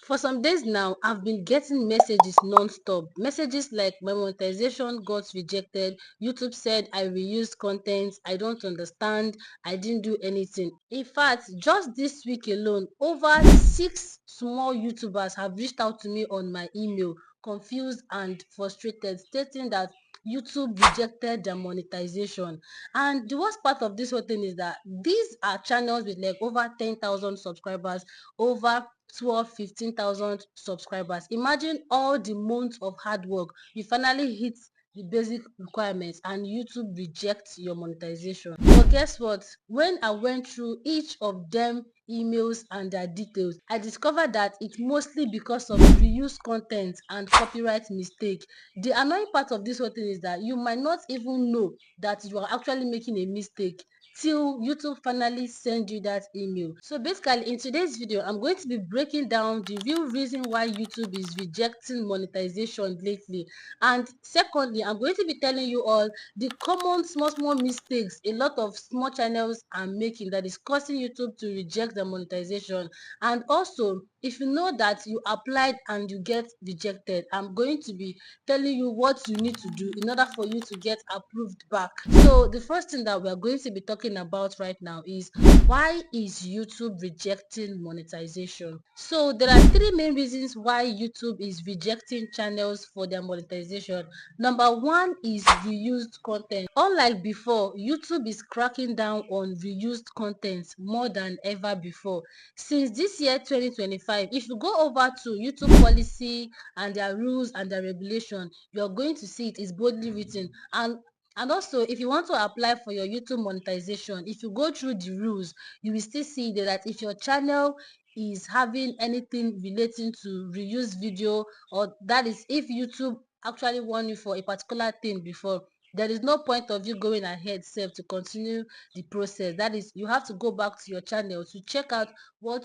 For some days now, I've been getting messages non-stop. Messages like my monetization got rejected. YouTube said I reused content. I don't understand. I didn't do anything. In fact, just this week alone, over 6 small YouTubers have reached out to me on my email, confused and frustrated, stating that YouTube rejected their monetization. And the worst part of this whole thing is that these are channels with like over 10,000 subscribers, over 12, 15,000 subscribers. Imagine all the months of hard work. You finally hit the basic requirements and YouTube rejects your monetization. But guess what? When I went through each of them emails and their details, I discovered that it's mostly because of reused content and copyright mistake. The annoying part of this whole thing is that you might not even know that you are actually making a mistake till YouTube finally send you that email. So basically in today's video, I'm going to be breaking down the real reason why YouTube is rejecting monetization lately. And secondly, I'm going to be telling you all the common small mistakes a lot of small channels are making that is causing YouTube to reject the monetization. And also, if you know that you applied and you get rejected, I'm going to be telling you what you need to do in order for you to get approved back. So the first thing that we are going to be talking about right now is, why is YouTube rejecting monetization? So there are three main reasons why YouTube is rejecting channels for their monetization. Number one is reused content. Unlike before, YouTube is cracking down on reused content more than ever before. Since this year 2025, if you go over to YouTube policy and their rules and their regulation, you're going to see it is boldly written. And also, if you want to apply for your YouTube monetization, if you go through the rules, you will still see that if your channel is having anything relating to reuse video, or that is if YouTube actually warn you for a particular thing before, there is no point of you going ahead self to continue the process. That is, you have to go back to your channel to check out what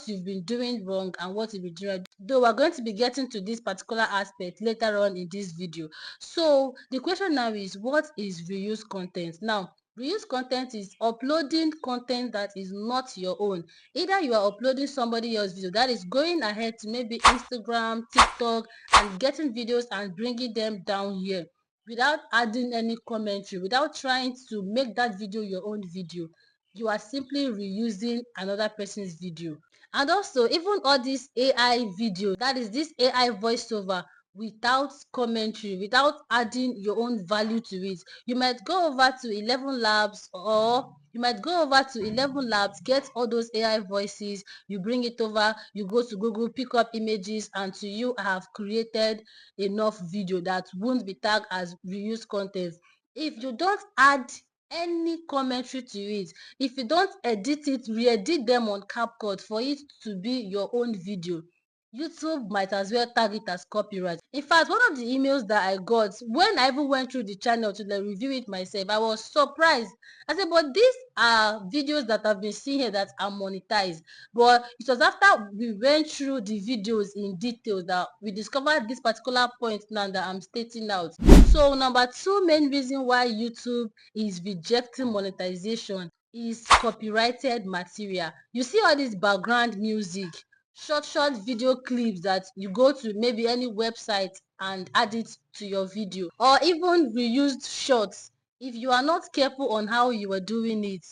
you've been doing wrong and what you've been doing right. Though we're going to be getting to this particular aspect later on in this video. So the question now is, what is reuse content? Now, reuse content is uploading content that is not your own. Either you are uploading somebody else's video, that is going ahead to maybe Instagram, TikTok, and getting videos and bringing them down here without adding any commentary, without trying to make that video your own video. You are simply reusing another person's video. And also, even all these AI videos, that is this AI voiceover, without commentary, without adding your own value to it. You might go over to 11 Labs, or you might go over to 11 Labs, get all those AI voices, you bring it over, you go to Google, pick up images, and to you have created enough video that won't be tagged as reused content. If you don't add any commentary to it, if you don't edit it, re-edit them on CapCut for it to be your own video, YouTube might as well tag it as copyright. In fact, one of the emails that I got when I even went through the channel to like review it myself, I was surprised. I said, but these are videos that I've been seeing here that are monetized. But it was after we went through the videos in detail that we discovered this particular point now that I'm stating out. So number two main reason why YouTube is rejecting monetization is copyrighted material. You see all this background music, short video clips that you go to maybe any website and add it to your video, or even reused shots. If you are not careful on how you are doing it,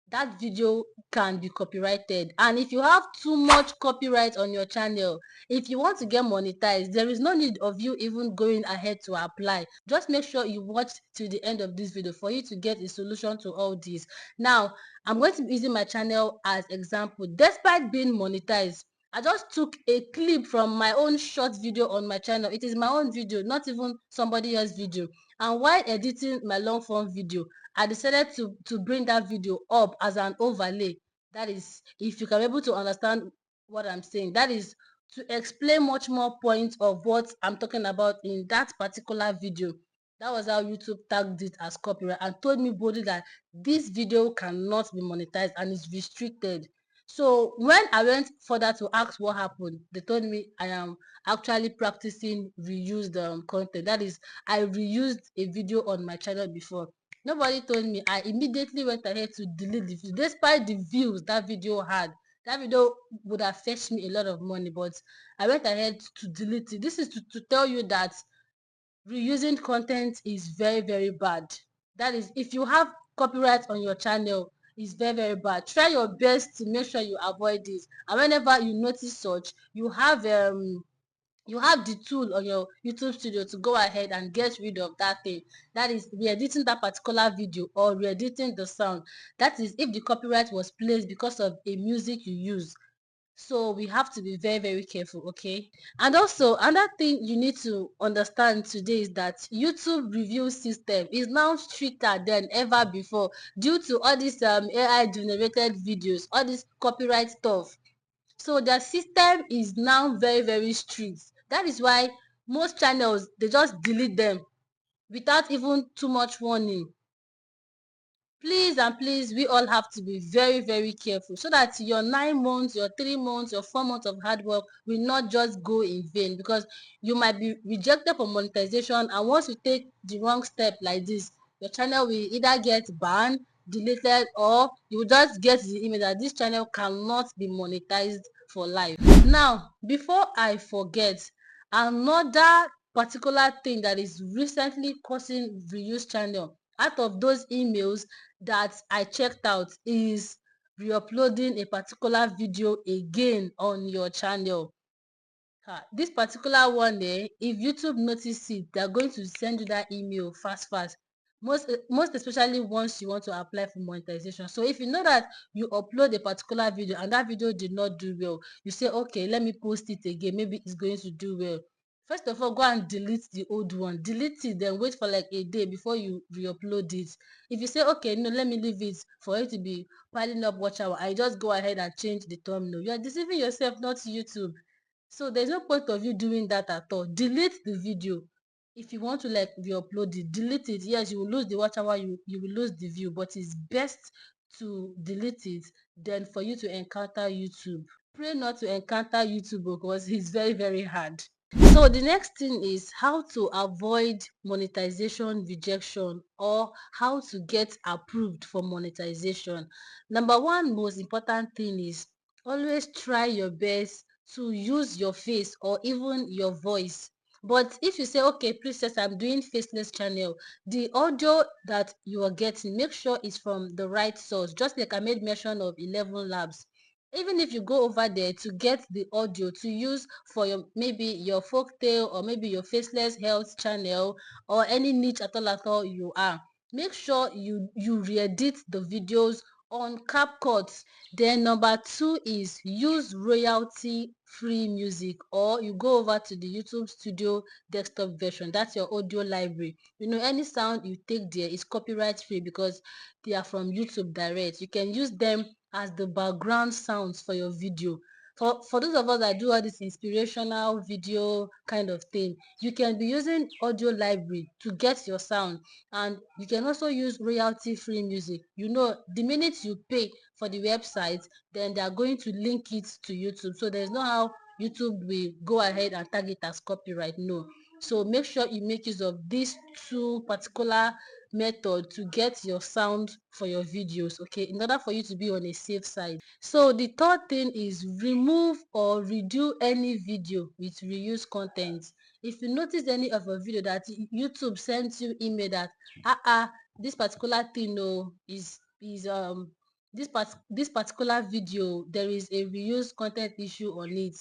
that video can be copyrighted. And if you have too much copyright on your channel, if you want to get monetized, there is no need of you even going ahead to apply. Just make sure you watch till the end of this video for you to get a solution to all this. Now, I'm going to be using my channel as example. Despite being monetized, I just took a clip from my own short video on my channel. It is my own video, not even somebody else's video. And while editing my long form video, I decided to bring that video up as an overlay. That is, if you can be able to understand what I'm saying, that is to explain much more points of what I'm talking about in that particular video. That was how YouTube tagged it as copyright and told me boldly that this video cannot be monetized and is restricted. So when I went further to ask what happened, they told me I am actually practicing reused content. That is, I reused a video on my channel before. Nobody told me. I immediately went ahead to delete the video, despite the views that video had. That video would have fetched me a lot of money, but I went ahead to delete it. This is to tell you that reusing content is very, very bad. That is, if you have copyright on your channel, it's very, very bad. Try your best to make sure you avoid this. And whenever you notice such, you have the tool on your YouTube studio to go ahead and get rid of that thing. That is re-editing that particular video or re-editing the sound. That is if the copyright was placed because of a music you use. So we have to be very, very careful, okay? And also another thing you need to understand today is that YouTube review system is now stricter than ever before due to all these AI generated videos, all this copyright stuff. So their system is now very, very strict. That is why most channels, they just delete them without even too much warning. Please and please, we all have to be very, very careful so that your 9 months, your 3 months, your 4 months of hard work will not just go in vain, because you might be rejected for monetization, and once you take the wrong step like this, your channel will either get banned, deleted, or you will just get the email that this channel cannot be monetized for life. Now, before I forget, another particular thing that is recently causing reuse channel out of those emails that I checked out is re-uploading a particular video again on your channel. This particular one there, if YouTube notice it, they're going to send you that email fast fast. Most especially once you want to apply for monetization. So if you know that you upload a particular video and that video did not do well, you say, okay, let me post it again, maybe it's going to do well. First of all, go and delete the old one. Delete it, then wait for like a day before you re-upload it. If you say, okay, no, let me leave it for it to be piling up watch hour, I just go ahead and change the thumbnail. You are deceiving yourself, not YouTube. So there's no point of you doing that at all. Delete the video. If you want to like re-upload it, delete it. Yes, you will lose the watch hour, you will lose the view, but it's best to delete it than for you to encounter YouTube. Pray not to encounter YouTube because it's very, very hard. So the next thing is how to avoid monetization rejection, or how to get approved for monetization. Number one most important thing is always try your best to use your face or even your voice. But if you say, okay, princess, I'm doing faceless channel, the audio that you are getting, make sure it's from the right source. Just like I made mention of 11 labs, even if you go over there to get the audio to use for your, maybe your folktale, or maybe your faceless health channel, or any niche at all you are, make sure you re-edit the videos on CapCut. Then number two is use royalty free music, or you go over to the YouTube studio desktop version. That's your audio library. Any sound you take there is copyright free because they are from YouTube direct. You can use them as the background sounds for your video. For those of us that do all this inspirational video kind of thing, you can be using audio library to get your sound, and you can also use royalty free music. The minute you pay for the website, then they are going to link it to YouTube. So there's no how YouTube will go ahead and tag it as copyright. No. So make sure you make use of these two particular method to get your sound for your videos, okay, in order for you to be on a safe side. So the third thing is remove or redo any video with reuse content. If you notice any of a video that YouTube sends you email that this particular thing is this particular video, there is a reuse content issue on it.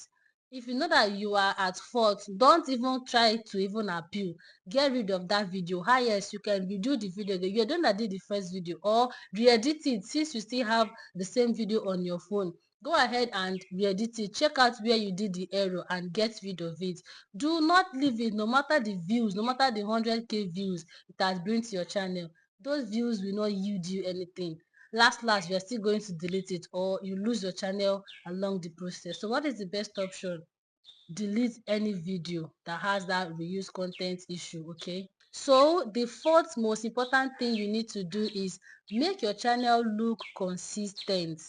If you know that you are at fault, don't even try to even appeal. Get rid of that video. Yes, you can redo the video. You're the one that did the first video, or re-edit it since you still have the same video on your phone. Go ahead and re-edit it. Check out where you did the error and get rid of it. Do not leave it, no matter the views, no matter the 100k views it has bring to your channel. Those views will not yield you anything. Last you're still going to delete it, or you lose your channel along the process. So what is the best option? Delete any video that has that reuse content issue, okay? So the fourth most important thing you need to do is make your channel look consistent.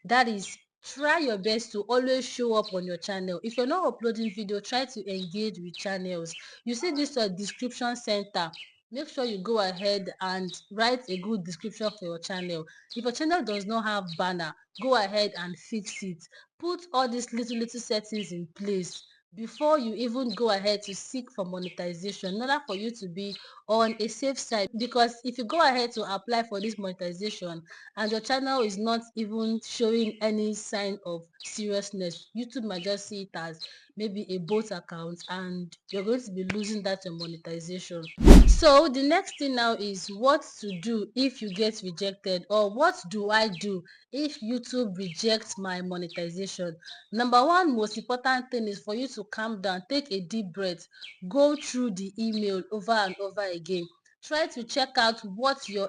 That is, try your best to always show up on your channel. If you're not uploading video, try to engage with channels. You see this description center, make sure you go ahead and write a good description for your channel. If your channel does not have banner, go ahead and fix it. Put all these little settings in place before you even go ahead to seek for monetization, in order for you to be on a safe side. Because if you go ahead to apply for this monetization and your channel is not even showing any sign of seriousness, YouTube might just see it as maybe a bot account, and you're going to be losing that monetization. So the next thing now is what to do if you get rejected, or what do I do if YouTube rejects my monetization. Number one most important thing is for you to calm down, take a deep breath, go through the email over and over again. Try to check out what your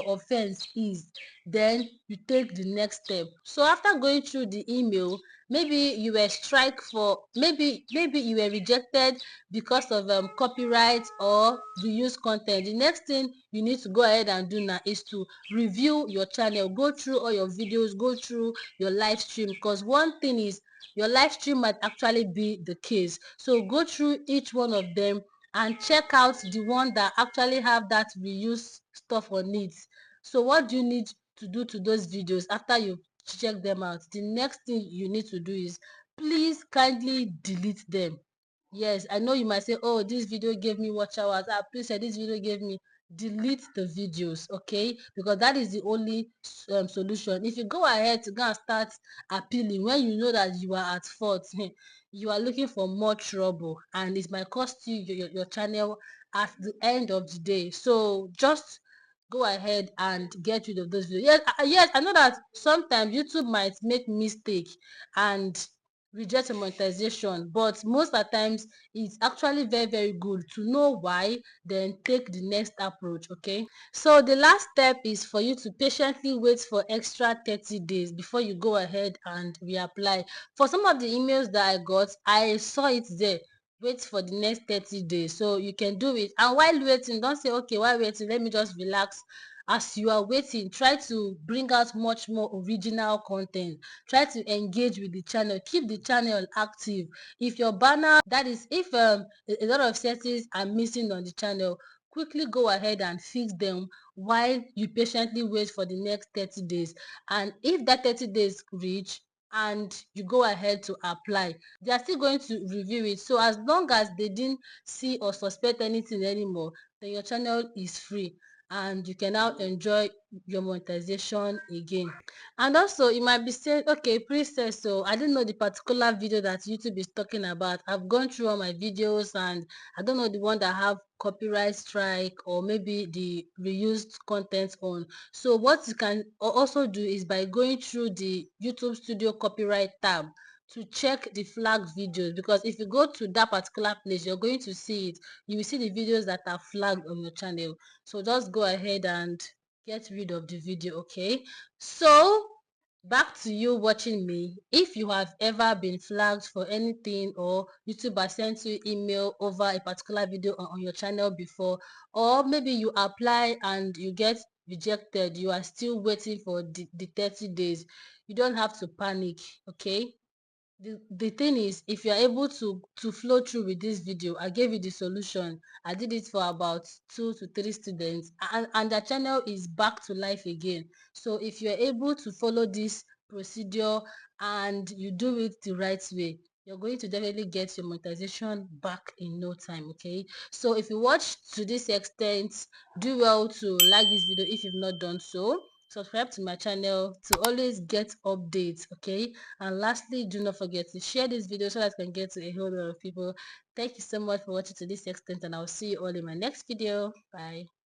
offense is, then you take the next step. So after going through the email, maybe you were strike for maybe you were rejected because of copyright or reuse content. The next thing you need to go ahead and do now is to review your channel, go through all your videos, go through your live stream, because one thing is your live stream might actually be the case. So go through each one of them and check out the one that actually have that reuse stuff on it. So what do you need to do to those videos after you check them out? The next thing you need to do is please kindly delete them. Yes, I know you might say, oh, this video gave me watch hours. Please say this video gave me. Delete the videos, okay? Because that is the only solution. If you go ahead to go and start appealing when you know that you are at fault, you are looking for more trouble, and it might cost you your channel at the end of the day. So just go ahead and get rid of those videos. Yes, yes, I know that sometimes YouTube might make mistake and reject a monetization, but most of the times it's actually very good to know why, then take the next approach. Okay, so the last step is for you to patiently wait for extra 30 days before you go ahead and reapply. For some of the emails that I got, I saw it there, wait for the next 30 days. So you can do it, and while waiting, don't say, okay, while waiting let me just relax. As you are waiting, try to bring out much more original content. Try to engage with the channel, keep the channel active. If your banner, that is, if a lot of settings are missing on the channel, quickly go ahead and fix them while you patiently wait for the next 30 days. And if that 30 days reach and you go ahead to apply, they are still going to review it. So as long as they didn't see or suspect anything anymore, then your channel is free and you can now enjoy your monetization again. And also you might be saying, okay, princess, so I didn't know the particular video that YouTube is talking about. I've gone through all my videos and I don't know the one that have copyright strike or maybe the reused content on. So what you can also do is by going through the YouTube Studio copyright tab to check the flagged videos, because if you go to that particular place, you're going to see it. You will see the videos that are flagged on your channel. So just go ahead and get rid of the video. Okay, so back to you watching me. If you have ever been flagged for anything, or YouTube has sent you email over a particular video on your channel before, or maybe you apply and you get rejected, you are still waiting for the 30 days, you don't have to panic. Okay, the thing is, if you're able to flow through with this video, I gave you the solution. I did it for about 2 to 3 students, and the channel is back to life again. So if you're able to follow this procedure and you do it the right way, you're going to definitely get your monetization back in no time. Okay, so if you watch to this extent, do well to like this video if you've not done so. Subscribe to my channel to always get updates. Okay, and lastly, do not forget to share this video so that I can get to a whole lot of people. Thank you so much for watching to this extent, and I'll see you all in my next video. Bye.